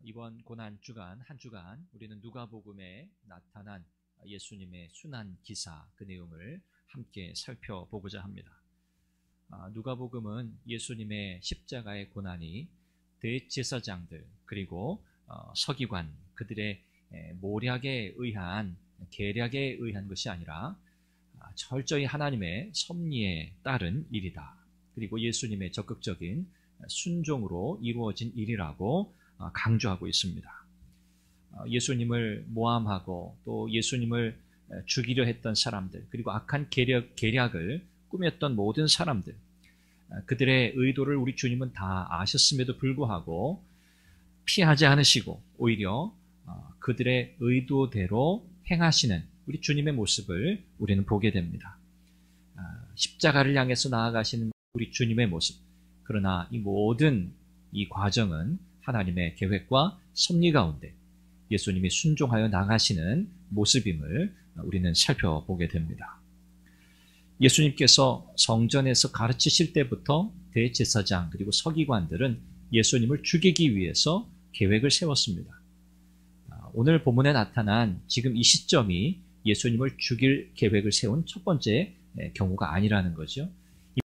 이번 고난 주간 한 주간 우리는 누가복음에 나타난 예수님의 순환 기사 그 내용을 함께 살펴보고자 합니다. 누가복음은 예수님의 십자가의 고난이 대제사장들 그리고 서기관 그들의 모략에 의한 계략에 의한 것이 아니라 철저히 하나님의 섭리에 따른 일이다. 그리고 예수님의 적극적인 순종으로 이루어진 일이라고 강조하고 있습니다. 예수님을 모함하고 또 예수님을 죽이려 했던 사람들 그리고 악한 계략을 꾸몄던 모든 사람들 그들의 의도를 우리 주님은 다 아셨음에도 불구하고 피하지 않으시고 오히려 그들의 의도대로 행하시는 우리 주님의 모습을 우리는 보게 됩니다. 십자가를 향해서 나아가시는 우리 주님의 모습. 그러나 이 모든 이 과정은 하나님의 계획과 섭리 가운데 예수님이 순종하여 나가시는 모습임을 우리는 살펴보게 됩니다. 예수님께서 성전에서 가르치실 때부터 대제사장 그리고 서기관들은 예수님을 죽이기 위해서 계획을 세웠습니다. 오늘 본문에 나타난 지금 이 시점이 예수님을 죽일 계획을 세운 첫 번째 경우가 아니라는 거죠.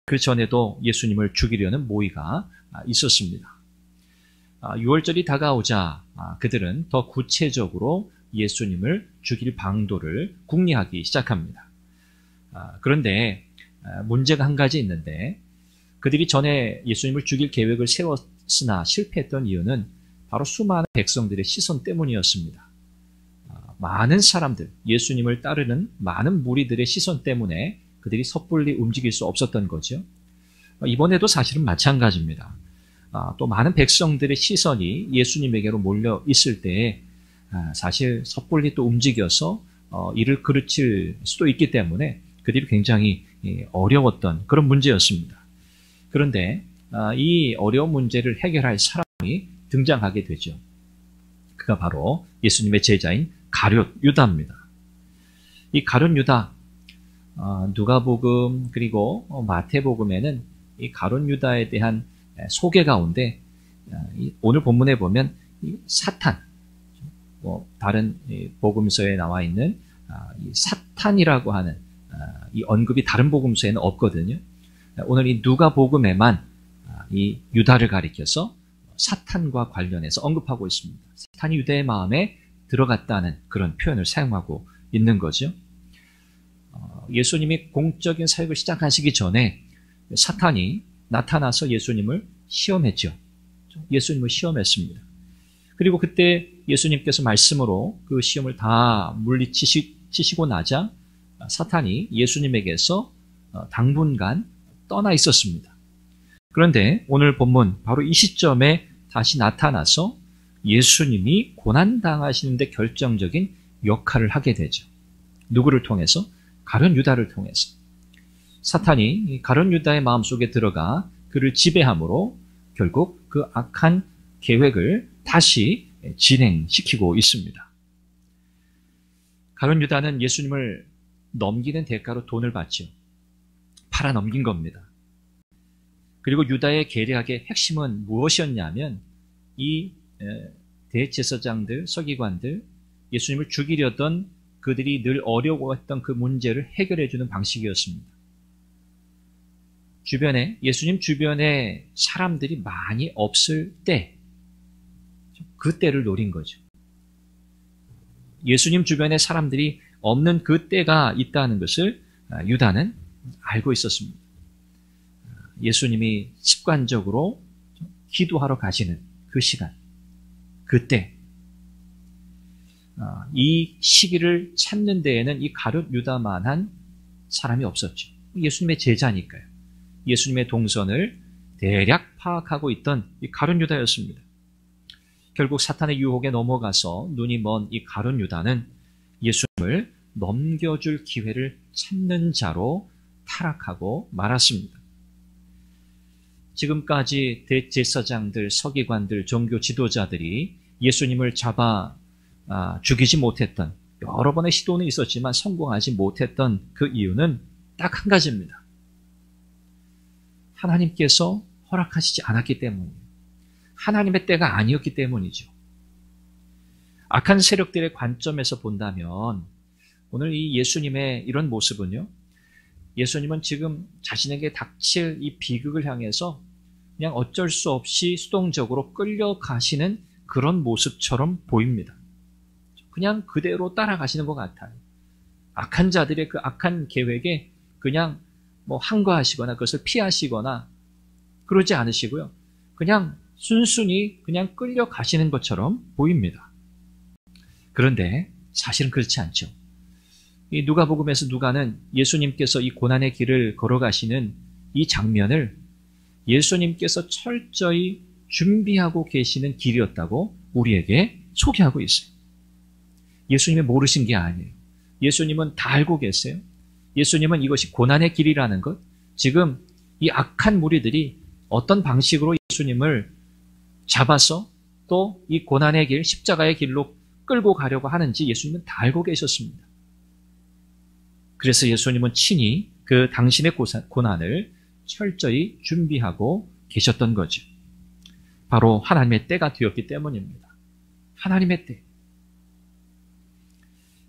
그 전에도 예수님을 죽이려는 모의가 있었습니다. 6월절이 다가오자 그들은 더 구체적으로 예수님을 죽일 방도를 궁리하기 시작합니다. 그런데 문제가 한 가지 있는데 그들이 전에 예수님을 죽일 계획을 세웠으나 실패했던 이유는 바로 수많은 백성들의 시선 때문이었습니다. 많은 사람들, 예수님을 따르는 많은 무리들의 시선 때문에 그들이 섣불리 움직일 수 없었던 거죠. 이번에도 사실은 마찬가지입니다. 또 많은 백성들의 시선이 예수님에게로 몰려 있을 때 사실 섣불리 또 움직여서 이를 그르칠 수도 있기 때문에 그들이 굉장히 어려웠던 그런 문제였습니다. 그런데 이 어려운 문제를 해결할 사람이 등장하게 되죠. 그가 바로 예수님의 제자인 가룟 유다입니다. 이 가룟 유다, 누가복음 그리고 마태복음에는 이 가룟 유다에 대한 소개 가운데 오늘 본문에 보면 사탄, 다른 복음서에 나와 있는 이 사탄이라고 하는 이 언급이 다른 복음서에는 없거든요. 오늘 이 누가복음에만 이 유다를 가리켜서 사탄과 관련해서 언급하고 있습니다. 사탄이 유대의 마음에 들어갔다는 그런 표현을 사용하고 있는 거죠. 예수님이 공적인 사역을 시작하시기 전에 사탄이 나타나서 예수님을 시험했죠. 예수님을 시험했습니다. 그리고 그때 예수님께서 말씀으로 그 시험을 다 물리치시고 나자 사탄이 예수님에게서 당분간 떠나 있었습니다. 그런데 오늘 본문 바로 이 시점에 다시 나타나서 예수님이 고난당하시는데 결정적인 역할을 하게 되죠. 누구를 통해서? 가룟 유다를 통해서. 사탄이 가룟 유다의 마음속에 들어가 그를 지배함으로 결국 그 악한 계획을 다시 진행시키고 있습니다. 가룟 유다는 예수님을 넘기는 대가로 돈을 받죠. 팔아 넘긴 겁니다. 그리고 유다의 계략의 핵심은 무엇이었냐면 이 대제사장들, 서기관들, 예수님을 죽이려던 그들이 늘 어려워했던 그 문제를 해결해주는 방식이었습니다. 예수님 주변에 사람들이 많이 없을 때, 그때를 노린 거죠. 예수님 주변에 사람들이 없는 그때가 있다는 것을 유다는 알고 있었습니다. 예수님이 습관적으로 기도하러 가시는 그 시간, 그때 이 시기를 찾는 데에는 이 가룟 유다만한 사람이 없었죠. 예수님의 제자니까요. 예수님의 동선을 대략 파악하고 있던 이 가룟 유다였습니다. 결국 사탄의 유혹에 넘어가서 눈이 먼 이 가룟 유다는 예수님을 넘겨줄 기회를 찾는 자로 타락하고 말았습니다. 지금까지 대제사장들, 서기관들, 종교 지도자들이 예수님을 잡아 죽이지 못했던 여러 번의 시도는 있었지만 성공하지 못했던 그 이유는 딱 한 가지입니다. 하나님께서 허락하시지 않았기 때문이에요. 하나님의 때가 아니었기 때문이죠. 악한 세력들의 관점에서 본다면 오늘 이 예수님의 이런 모습은요, 예수님은 지금 자신에게 닥칠 이 비극을 향해서 그냥 어쩔 수 없이 수동적으로 끌려가시는 그런 모습처럼 보입니다. 그냥 그대로 따라가시는 것 같아요. 악한 자들의 그 악한 계획에 그냥 항거하시거나 그것을 피하시거나 그러지 않으시고요. 그냥 순순히 그냥 끌려가시는 것처럼 보입니다. 그런데 사실은 그렇지 않죠. 이 누가복음에서 누가는 예수님께서 이 고난의 길을 걸어가시는 이 장면을 예수님께서 철저히 준비하고 계시는 길이었다고 우리에게 소개하고 있어요. 예수님이 모르신 게 아니에요. 예수님은 다 알고 계세요. 예수님은 이것이 고난의 길이라는 것, 지금 이 악한 무리들이 어떤 방식으로 예수님을 잡아서 또 이 고난의 길, 십자가의 길로 끌고 가려고 하는지 예수님은 다 알고 계셨습니다. 그래서 예수님은 친히 그 당신의 고난을 철저히 준비하고 계셨던 거죠. 바로 하나님의 때가 되었기 때문입니다. 하나님의 때.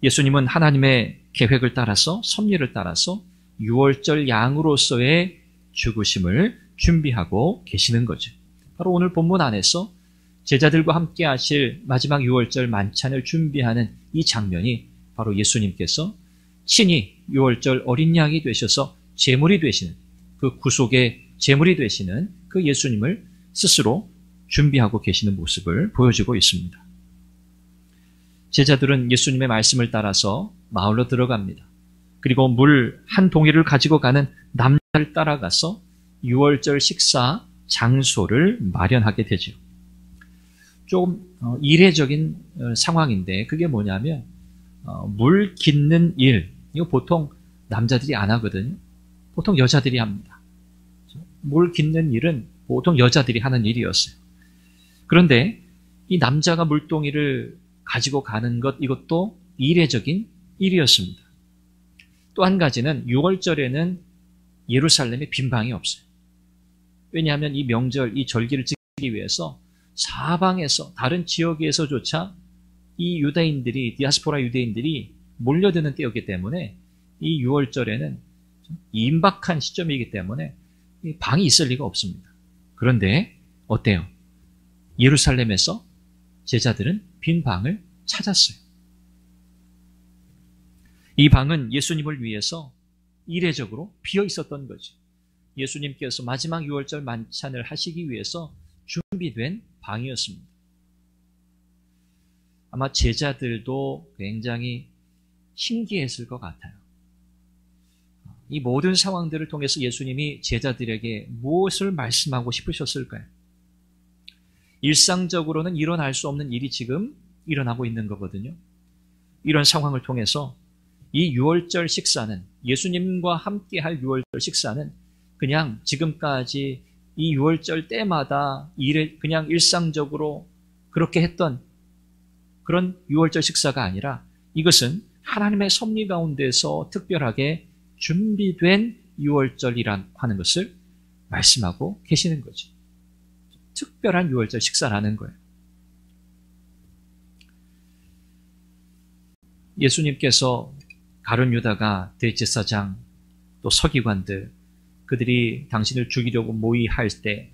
예수님은 하나님의 계획을 따라서, 섭리를 따라서 6월절 양으로서의 죽으심을 준비하고 계시는 거죠. 바로 오늘 본문 안에서 제자들과 함께 하실 마지막 6월절 만찬을 준비하는 이 장면이 바로 예수님께서 친히 6월절 어린 양이 되셔서 제물이 되시는, 그 구속의 제물이 되시는 그 예수님을 스스로 준비하고 계시는 모습을 보여주고 있습니다. 제자들은 예수님의 말씀을 따라서 마을로 들어갑니다. 그리고 물 한 동이를 가지고 가는 남자를 따라가서 6월절 식사 장소를 마련하게 되죠. 좀 이례적인 상황인데 그게 뭐냐면 물 깃는 일, 이거 보통 남자들이 안 하거든요. 보통 여자들이 합니다. 물 깃는 일은 보통 여자들이 하는 일이었어요. 그런데 이 남자가 물동이를 가지고 가는 것, 이것도 이례적인 일이었습니다. 또 한 가지는 6월절에는 예루살렘에 빈 방이 없어요. 왜냐하면 이 명절, 이 절기를 지키기 위해서 사방에서, 다른 지역에서조차 이 유대인들이, 디아스포라 유대인들이 몰려드는 때였기 때문에 이 6월절에는 임박한 시점이기 때문에 방이 있을 리가 없습니다. 그런데 어때요? 예루살렘에서 제자들은 빈 방을 찾았어요. 이 방은 예수님을 위해서 이례적으로 비어 있었던 거죠. 예수님께서 마지막 6월절 만찬을 하시기 위해서 준비된 방이었습니다. 아마 제자들도 굉장히 신기했을 것 같아요. 이 모든 상황들을 통해서 예수님이 제자들에게 무엇을 말씀하고 싶으셨을까요? 일상적으로는 일어날 수 없는 일이 지금 일어나고 있는 거거든요. 이런 상황을 통해서 이 6월절 식사는, 예수님과 함께 할 6월절 식사는 그냥 지금까지 이 6월절 때마다 그냥 일상적으로 그렇게 했던 그런 6월절 식사가 아니라 이것은 하나님의 섭리 가운데서 특별하게 준비된 6월절이라는 하는 것을 말씀하고 계시는 거죠. 특별한 6월절 식사라는 거예요. 예수님께서 가룟 유다가 대제사장 또 서기관들 그들이 당신을 죽이려고 모의할 때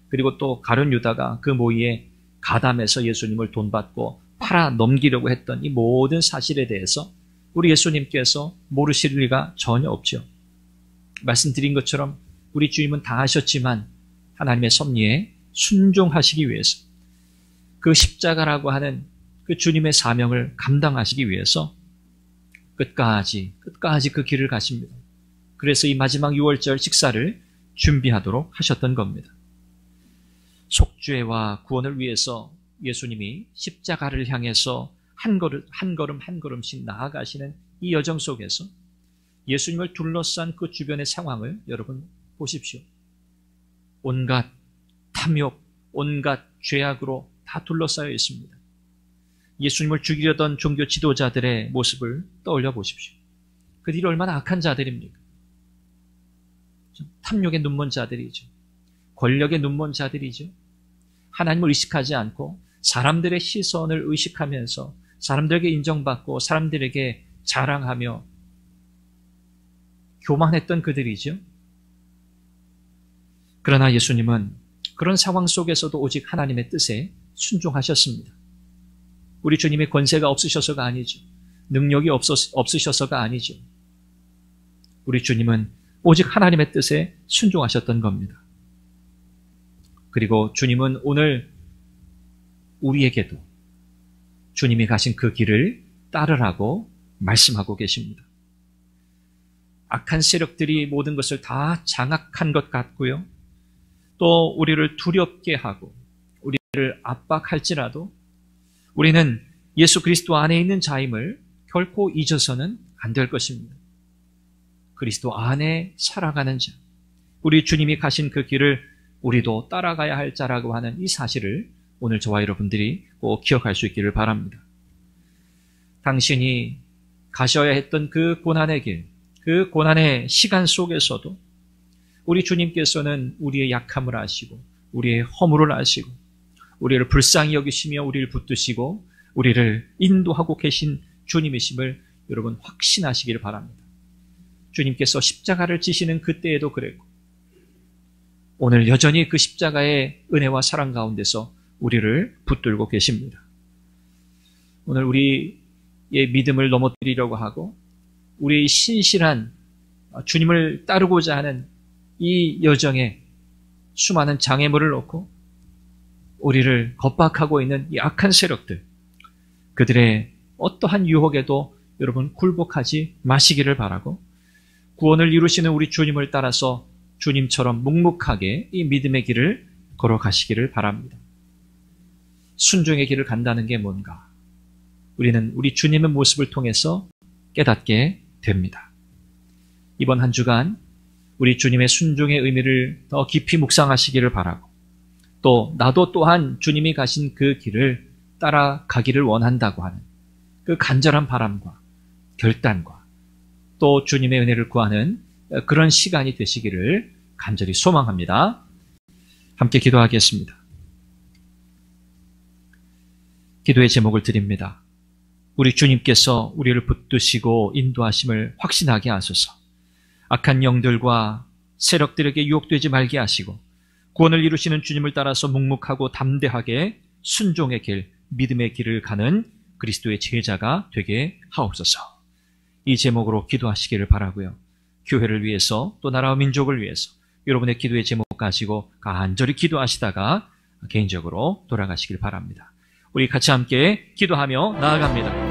그리고 또 가룟 유다가 그 모의에 가담해서 예수님을 돈 받고 팔아 넘기려고 했던 이 모든 사실에 대해서 우리 예수님께서 모르실 리가 전혀 없죠. 말씀드린 것처럼 우리 주님은 다 하셨지만 하나님의 섭리에 순종하시기 위해서 그 십자가라고 하는 그 주님의 사명을 감당하시기 위해서 끝까지 그 길을 가십니다. 그래서 이 마지막 6월절 식사를 준비하도록 하셨던 겁니다. 속죄와 구원을 위해서 예수님이 십자가를 향해서 한 걸음씩 나아가시는 이 여정 속에서 예수님을 둘러싼 그 주변의 상황을 여러분 보십시오. 온갖 탐욕, 온갖 죄악으로 다 둘러싸여 있습니다. 예수님을 죽이려던 종교 지도자들의 모습을 떠올려 보십시오. 그들이 얼마나 악한 자들입니까? 탐욕의 눈먼 자들이죠. 권력의 눈먼 자들이죠. 하나님을 의식하지 않고 사람들의 시선을 의식하면서 사람들에게 인정받고 사람들에게 자랑하며 교만했던 그들이죠. 그러나 예수님은 그런 상황 속에서도 오직 하나님의 뜻에 순종하셨습니다. 우리 주님의 권세가 없으셔서가 아니죠. 능력이 없으셔서가 아니죠. 우리 주님은 오직 하나님의 뜻에 순종하셨던 겁니다. 그리고 주님은 오늘 우리에게도 주님이 가신 그 길을 따르라고 말씀하고 계십니다. 악한 세력들이 모든 것을 다 장악한 것 같고요. 또 우리를 두렵게 하고 우리를 압박할지라도 우리는 예수 그리스도 안에 있는 자임을 결코 잊어서는 안 될 것입니다. 그리스도 안에 살아가는 자, 우리 주님이 가신 그 길을 우리도 따라가야 할 자라고 하는 이 사실을 오늘 저와 여러분들이 꼭 기억할 수 있기를 바랍니다. 당신이 가셔야 했던 그 고난의 길, 그 고난의 시간 속에서도 우리 주님께서는 우리의 약함을 아시고 우리의 허물을 아시고 우리를 불쌍히 여기시며 우리를 붙드시고 우리를 인도하고 계신 주님이심을 여러분 확신하시기를 바랍니다. 주님께서 십자가를 지시는 그때에도 그랬고 오늘 여전히 그 십자가의 은혜와 사랑 가운데서 우리를 붙들고 계십니다. 오늘 우리의 믿음을 넘어뜨리려고 하고 우리의 신실한 주님을 따르고자 하는 이 여정에 수많은 장애물을 놓고 우리를 겁박하고 있는 이 악한 세력들, 그들의 어떠한 유혹에도 여러분 굴복하지 마시기를 바라고 구원을 이루시는 우리 주님을 따라서 주님처럼 묵묵하게 이 믿음의 길을 걸어가시기를 바랍니다. 순종의 길을 간다는 게 뭔가? 우리는 우리 주님의 모습을 통해서 깨닫게 됩니다. 이번 한 주간 우리 주님의 순종의 의미를 더 깊이 묵상하시기를 바라고 또 나도 또한 주님이 가신 그 길을 따라가기를 원한다고 하는 그 간절한 바람과 결단과 또 주님의 은혜를 구하는 그런 시간이 되시기를 간절히 소망합니다. 함께 기도하겠습니다. 기도의 제목을 드립니다. 우리 주님께서 우리를 붙드시고 인도하심을 확신하게 하소서. 악한 영들과 세력들에게 유혹되지 말게 하시고 구원을 이루시는 주님을 따라서 묵묵하고 담대하게 순종의 길, 믿음의 길을 가는 그리스도의 제자가 되게 하옵소서. 이 제목으로 기도하시기를 바라고요. 교회를 위해서 또 나라와 민족을 위해서 여러분의 기도의 제목 가지고 간절히 기도하시다가 개인적으로 돌아가시길 바랍니다. 우리 같이 함께 기도하며 나아갑니다.